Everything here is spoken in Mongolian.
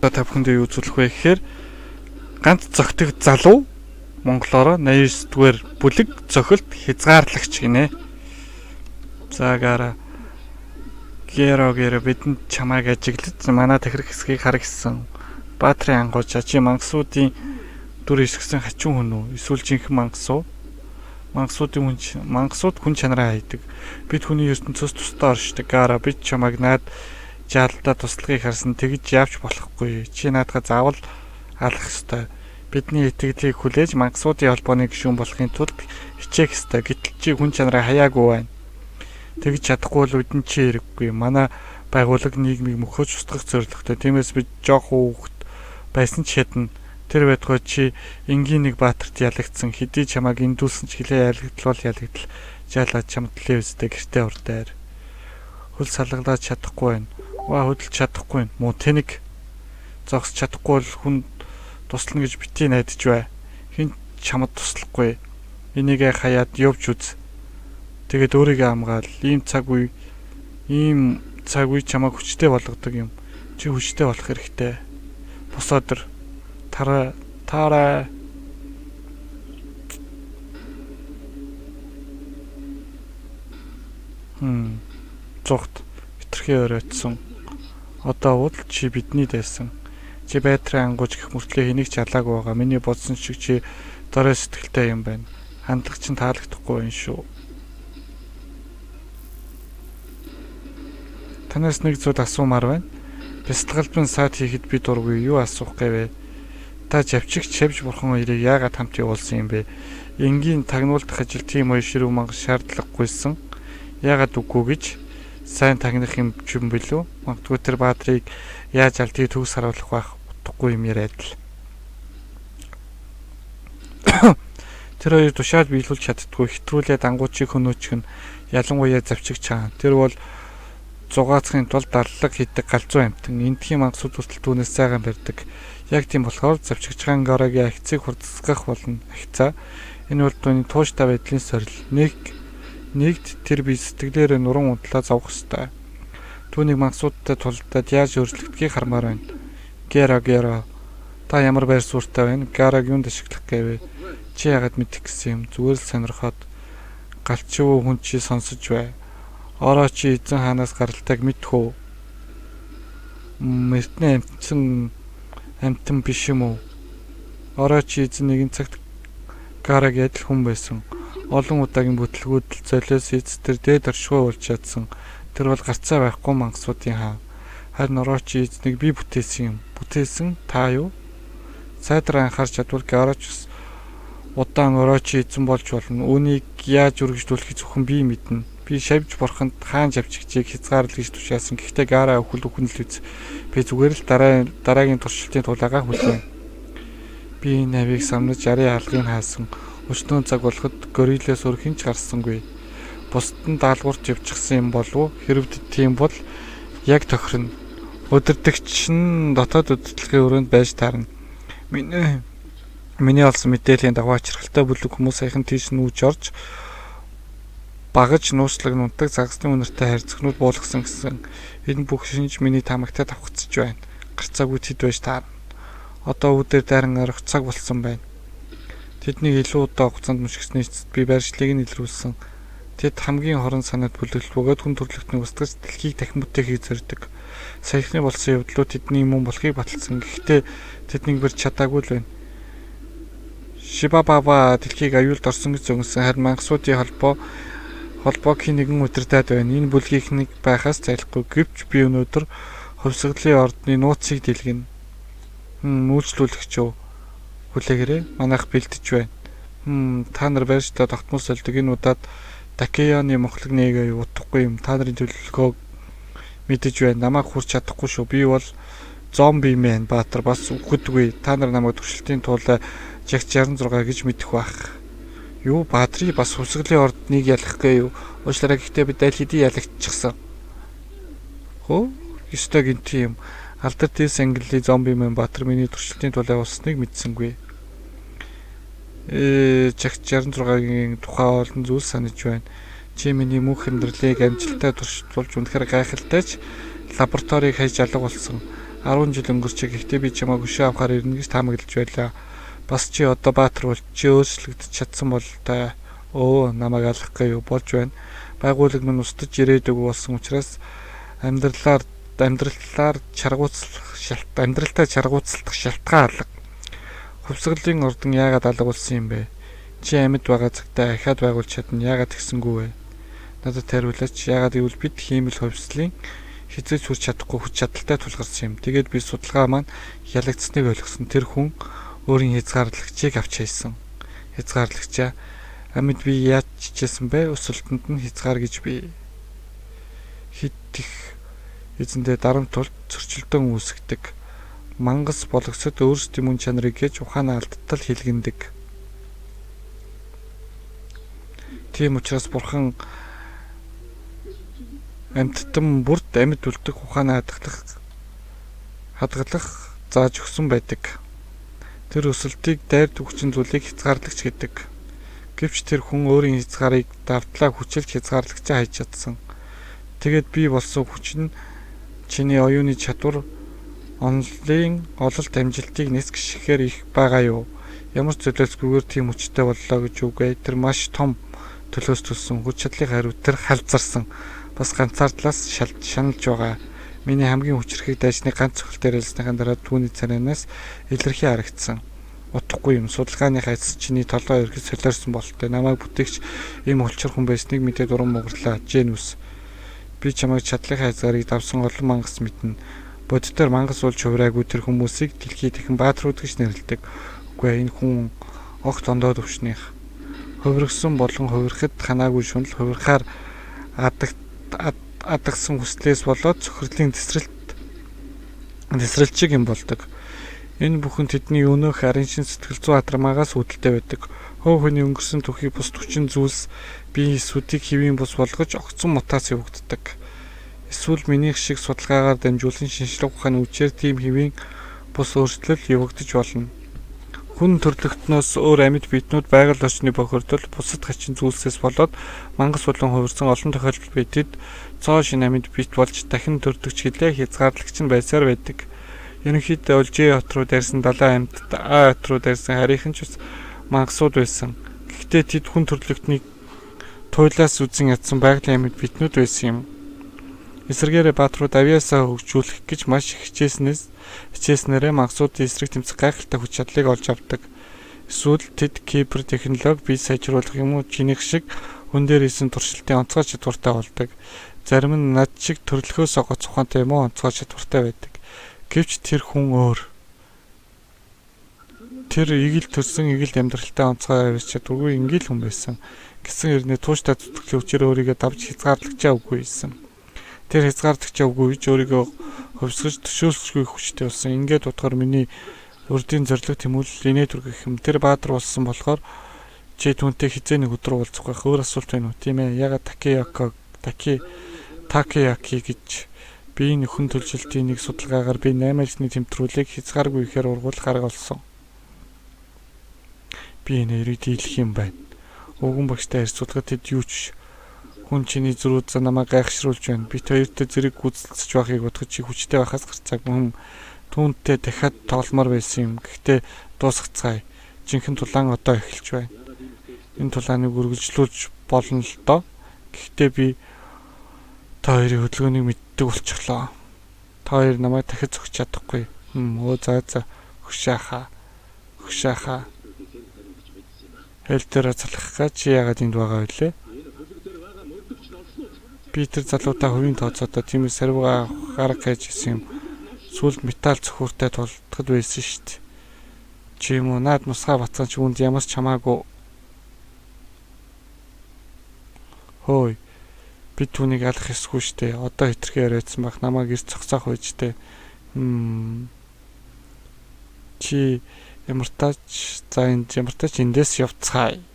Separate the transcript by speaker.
Speaker 1: Та бүхэндээ юу үзүүлэх вэ гэхээр ганц зөгтөг залуу монголоор 89-р бүлэг зохилт хязгаарлагч гинэ. За гара гэр бидэнд чамайг ажиглаж манай тахирх хэсгийг хар гисэн. Баатрын ангууч ачи мангасуудын дүр исгсэн хачин хүн үү? Эсвэл жинхэнэ мангасууд хүн чанараа хайдаг. Бид хүний ертөнцөөс тусдаа оршдог. Гара бид чамайг наад жаалдаа туслагыг харсан тэгж явж болохгүй. Чи наадхаа заавал алах ёстой. Бидний итгэлийг хүлээж мангасуудын холбооны гишүүн болохын тулд хичээх ёстой. Гэтэл чи хүн чанараа хаяагүй байна. Тэгж чадахгүй бол үдэн чи хэрэггүй. Манай байгууллага нийгмийг мөхөж устгах зорилготой. Тиймээс бид жоох хүүхэд байсан ч хятна. Тэр байтугай чи энгийн нэг баатарт ялагдсан. Хэдий чамайг эндүүлсэн ч хилээ ялагдвал ялагдал. Жаалаад чамд левстэй гэртээ урдаар. Хөл салгалаад чадахгүй байна. Хөдөлж чадахгүй юм. Муу тэнэг зогсож чадахгүй бол хүн туслана гэж бити найдаж бай. Хин чамд туслахгүй. Энийгээ хаяад явж үз. Тэгээд өөрийгөө хамгаал. Ийм цаг үе чамайг хүчтэй болгодог юм. Чи хүчтэй болох хэрэгтэй. Босоодор таараа зогт хитрхи өрөөцсөн. Одоо бол чи бидний дайсан. Чи байтрын ангууч гэх мөртлөө хэнийг ч алаагүй байгаа. Миний бодсон шиг чи дорой сэтгэлтэй юм байна. Хандлага чинь таалагдахгүй юм шүү. Танаас нэг зүйл асуумаар байна. Бясалгалбын саад хийхэд би дургүй юу асуух гэвэ? Та завчигч шавж бурхан хоёрыг яагаад хамт явуулсан юм бэ? Энгийн тагнуулдах ажил тийм хоёр ширүү мангас шаардлагагүйсэн. Яагаад үгүй гэж сайн тагнах юм ч юм билүү? Магадгүй тэр баатрыг яаж алдгийг төгс харуулах байх утгагүй юм яриад л. Тэр хоёр тушаал биелүүлж чаддгүй хэтрүүлээд ангуучийг хөнөөчих нь ялангуяа завчигч чаана. Тэр бол зугаацхын тулд даллаг хийдэг галзуу амтан. Эндхийн мангасууд хүртэл түүнээс сайхан барьдаг. Яг тийм болохоор завчигчгаан гарагийн ахицыг хурцсгах болно. Ахицаа энэ бол түүний тууштай байдлын сорил. Нэгд тэр бие сэтгэлээрээ нуран унтлаа зовох ёстой. Түүнийг мангасуудтай тулдаад яаж өөрчлөгдөхийг хармаар байна. Гера та ямар байр суурьтай байна? Гараг юунд ашиглах гэвэ? Чи яагаад мэдэх гэсэн юм? Зүгээр л сонирхоод галчив хүн чи сонсож бай. Ороо чи эзэн хаанаас гаралтайг мэдэх үү? Мэртний амтан биш юм уу? Ороо чи эзэн нэгэн цагт гараг адил хүн байсан. Олон удаагийн бүтлгүүд золиос эзтэр дээд оршихуй болж чадсан. Тэр бол гарцаа байхгүй мангасуудын хаан. Харин ороо чи эзнийг би бүтээсэн юм. Бүтээсэн та юу? Сайдар анхаарч чадвал гараж удаан ороо чи эзэн болж болно. Үүнийг яаж үргэлжлүүлэхийг зөвхөн би мэднэ. Би шавж бурханд хаан завчигчийг хязгаарлал гэж тушаасан. Гэхдээ гараа өхөн л үз. Би зүгээр л дараагийн туршилтын тулаагаа хүлээн. Би навиг самнаж арын хаалгыг хаасан. Өчнөө цаг болоход гориллээс өөр хинч гарсангүй. Бусад нь даалгаварт явчихсан юм болов уу? Хэрвээ тийм бол яг тохирно. Өдөртөгч нь дотоод удирдлагын өрөөнд байж таарна. Миний олсон мэдээллийн дагуу ачирхалтай бүлэг хүмүүс саяхан тийш нүүж орж багаж нууцлаг нунтаг загасны үнэртэй харьцагнууд буулгасан гэсэн. Энэ бүх шинж миний тамагтаа давхцаж байна. Гарцаагүй тэд байж таарна. Одоо үүдээр дайран орох цаг болсон байна. Тэднийг илүү удаа хугацаанд мушгисны эцэст би байршлыг нь илрүүлсэн. Тэд хамгийн хорон санаанд бүлэглэл бөгөөд хүн төрлөختнийг устгаж дэлхийг дахин бүтээхийг зорддог. Саяхны болсон явдлууд тэдний мөн болохыг баталсан. Гэхдээ тэднийг барьж чадаагүй л байна. Шибабаба дэлхийг аюулд орсон гэж зөнгөсөн. Харин мангасуудын холбоог нэгэн удирдаад байна. Энэ бүлгийг нэг байхаас зайлахгүй. Гэвч би өнөөдөр хувьсгалын ордны нууцыг дэлгэнэ. Үйлчлүүлэгч юу? Хүлээгээрэй. Манайх бэлдэж байна. Та нар байршдаа тогтмол солидог. Энэ удаад Такеяны мохлог нэгээ утахгүй юм. Та нарын төлөвлөгөөг мэдэж байна. Намайг хүрч чадахгүй шүү. Би бол зомби мэн баатар бас үхэдгүй. Та нар намайг туршилтын тулд жагч 66 гэж мэдэх байх. Юу баатрий бас хувьсгалын ордныг ялах гээ юу? Уучлаарай гэхдээ бид аль хэдийн ялагдчихсан. Ёстой гинт юм. Алдар тийс англи зомби мэн баатар миний туршилтын тулд явуулсныг мэдсэнгүй. Жагч 66-гийн тухай олон зүйл санаж байна. Чи миний мөнх амьдралыг амжилттай туршилтуулж үнэхээр гайхалтайч лабораторийг хайж алга болсон. 10 жил өнгөрчээ. Гэхдээ би чамайг өшөө авахаар ирнэ гэж таамаглаж байлаа. Бас чи одоо баатар бол чи өөрчлөгдөж чадсан бол та намайг алахгүй юу болж байна. Байгууллага минь устдаж ирээдүг болсон учраас амьдралдаа чаргууцлах шалтгаан алга. Хувьсгалын ордон яагаад алга болсон юм бэ? Чи амьд байгаа цагтаа ахаад байгуулж чадна. Яагаад тэгсэнгүй вэ? Надад хариулаач. Яагаад гэвэл бид хиймэл хувьслын хизээж хүрч чадахгүй хүч чадалтай тулгарсан юм. Тэгээд би судалгаа маань ялагдсныг ойлгосон. Тэр хүн өөрийн хязгаарлагчийг авч хайсан. Хязгаарлагчаа амьд би яаж чижсэн бэ? Өсөлтөнд нь хязгаар гэж би хит их эзэндээ дарамт тул зөрчилдөөн үүсгдэг. Мангас бологсод өөрсдийн мөн чанарыг гэж ухаанаа алдтал хэлгэндэг. Тийм учраас бурхан амьтдан бүрд амьд үлдэх ухаанаа хадгалах зааж өгсөн байдаг. Тэр өсөлтийг дайрд хүчин зүйлийг хязгаарлагч гэдэг. Гэвч тэр хүн өөрийн хязгаарыг давтлаа хүчилж хязгаарлагчаа хайж чадсан. Тэгээд би болсон хүч нь чиний оюуны чадвар онлын ололт амжилтыг нисгэхээр их байгаа юу? Ямар ч төлөөсгүйгээр тийм хүчтэй боллоо гэж үгүй. Тэр маш том төлөөс төлсөн хүч чадлын хариу тэр халзарсан. Бас ганцаардлаас шаналж байгаа. Миний хамгийн хүчрхэг дайсны ганц цохилт ярилцлагын дараа түүний царайнаас илэрхий харагдсан. Утгагүй юм. Судалгааныхаа эцэс чиний толгой ирэхэд солиорсон болтой. Намайг бүтээгч ийм олчор хүн байсныг мэдээд уран муугарлаа. Жэнүс. Би чамайг чадлынхаа хязгаарыг давсан олон мангас мэднэ. Боддоор мангас уулж хувраагүй тэр хүмүүсийг дэлхийд ихэн баатрууд гэж нэрлэдэг. Үгүй энэ хүн огт ондоод өвчнийх. Хувиргсан болон хувирахад ханаагүй шунал хувирахаар адагсан хүслээс болоод цохирлын тесрэлчиг юм болдог. Энэ бүхэн тэдний өнөөх арын шин сэтгэл зүй атрамагаас үүдэлтэй байдаг. Хов хүний өнгөрсөн түүхий бус хүчин зүйлс биеийн эсүүдийг хэвийн бус болгож огцон мутаас явагддаг. Эсвэл минийх шиг судалгаагаар дамжуулан шинжлэх ухааны үчээр тийм хэвийн бус өөрчлөл явагдаж болно. Хүн төрлөختнөөс өөр амьд биетнүүд байгаль орчны бохирдол бусад хачин зүйлсээс болоод мангас болон хувирсан олон тохиолдолд биетэд цоо шин амьд биет болж дахин төрдөгч хилээ хязгаарлагч нь байсаар байдаг. Ерөнхийдөө бол Ж хот руу дайрсан 70 амьтад А хот руу дайрсан харийнхан ч бас мангасууд байсан. Гэхдээ тэд хүн төрлөختнийг туйлаас үзэн ядсан байгалийн амьд биетнүүд байсан юм. Эсвэргээрээ баатрууд авьяасаа хөгжүүлэх гэж маш их хичээснээрээ мангасуудын эсрэг тэмцэх гайхалтай хүч чадлыг олж авдаг. Эсвэл тэд кибер технологи бий сайжруулах юм уу чинийх шиг хүн дээр хийсэн туршилтын онцгой чадвартай болдог. Зарим нь над шиг төрлөхөөс гоц ухаантай юм уу онцгой чадвартай байдаг. Гэвч тэр хүн өөр. Тэр игэл төрсөн игэл амьдралтай онцгой авьяас чадваргүй ингээл хүн байсан. Гэсэн хэрнээ тууштай зүтгэлийн хүчээр өөрийгөө давж хязгаарлагчаа үгүй байсан. Тэр хязгаарлагчаа үгүй гэж өөрийгөө хөвсгөж төшөөлсгүй хүчтэй болсон. Ингээд утгаар миний урдын зориг тэмүүлэл инээ түргэх юм. Тэр баатар болсон болохоор чи түүнтэй хизээ нэг өдөр уулзах байх. Өөр асуулт байна уу? Тийм ээ. Ягаад Такеяки гэж би нөхөн төлжилтийн нэг судалгаагаар би 8 жилийн тэмдрүүлэг хязгааргүй ихээр ургуулах арга олсон. Би энэ эрийг дийлэх юм байна. Өвгөн багштай харьцуулахад тэд юу ч хүн чиний зөрүүд за намайг гайхшруулж байна. Бид хоёртой зэрэг гүйцэлцэж байхыг бодоход чи хүчтэй байхаас гарцааг мөн түүнтэй дахиад тогломоор байсан юм. Гэхдээ дуусгацгаая. Жинхэнэ тулаан одоо эхэлж байна. Энэ тулааныг үргэлжлүүлж болно л доо. Гэхдээ би та хоёрын хөдөлгөөнийг мэддэг болчихлоо. Та хоёр намайг дахиж зогсож чадахгүй. За хөшөөхаа. Хэл дээр залхах чи яагаад энд байгаа вэ? Би тэр залуутаа хувийн тооцоодоо тиймээс сарвгаа гарах гэж хэлсэн юм. Сүүлд металл цөхөртэй тулдахад байсан шүү дээ. Чи юм уу наад нусгаа бацсан ч үүнд ямарч чамаагүй. Хөөе. Би түүнийг алах ёсгүй шүү дээ. Одоо хитрхээ яриадсан байх намайг ирж цогцоох байж дээ. Чи ямартаач эндээс явцгаая.